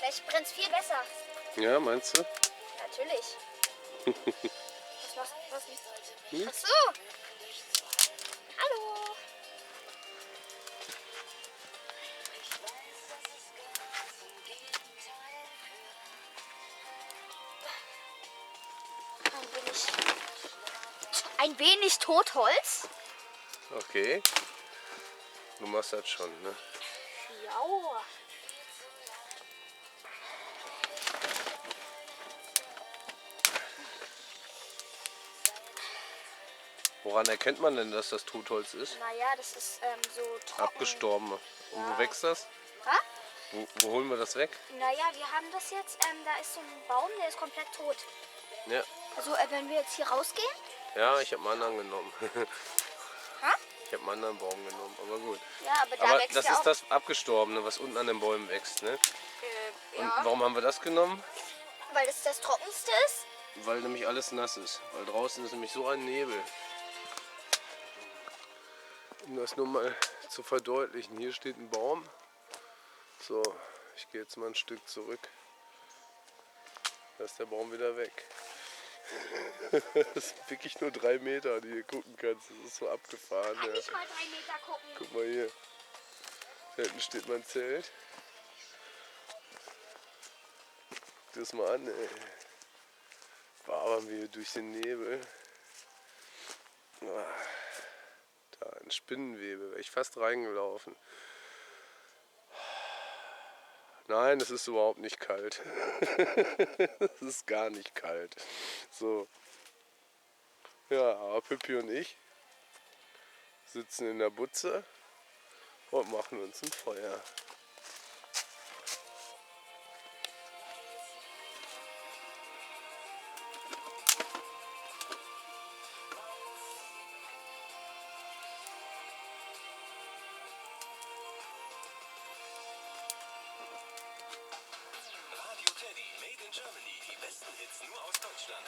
Vielleicht brennt es viel besser. Ja, meinst du? Natürlich. Was machst du? Was nicht? Hm? Ach so. Hallo. Ein wenig Totholz. Okay. Du machst das schon, ne? Ja. Woran erkennt man denn, dass das Totholz ist? Naja, das ist so trocken. Abgestorben. Und wo wächst das? Ha? Wo holen wir das weg? Naja, wir haben das jetzt, da ist so ein Baum, der ist komplett tot. Ja. Also wenn wir jetzt hier rausgehen. Ja, ich habe einen anderen genommen. Ha? Ich habe einen anderen Baum genommen, aber gut. Ja, aber da Aber wächst das ja ist auch. das Abgestorbene, was unten an den Bäumen wächst, ne? Und Ja, warum haben wir das genommen? weil das das trockenste ist. Weil nämlich alles nass ist. Weil draußen ist nämlich so ein Nebel. Um das nur mal zu verdeutlichen, hier steht ein Baum. So, ich gehe jetzt mal ein Stück zurück. Da ist der Baum wieder weg. Das sind wirklich nur 3 Meter, die du gucken kannst. Das ist so abgefahren. Kann Ja. nicht mal 3 Meter gucken. Guck mal hier. Da hinten steht mein Zelt. Guck dir das mal an, ey. Wabern wir durch den Nebel. Da ein Spinnenwebe, wäre ich fast reingelaufen. Nein, es ist überhaupt nicht kalt. Es ist gar nicht kalt. So. Ja, aber Pippi und ich sitzen in der Butze und machen uns ein Feuer. Radio Teddy, Made in Germany. Die besten Hits nur aus Deutschland.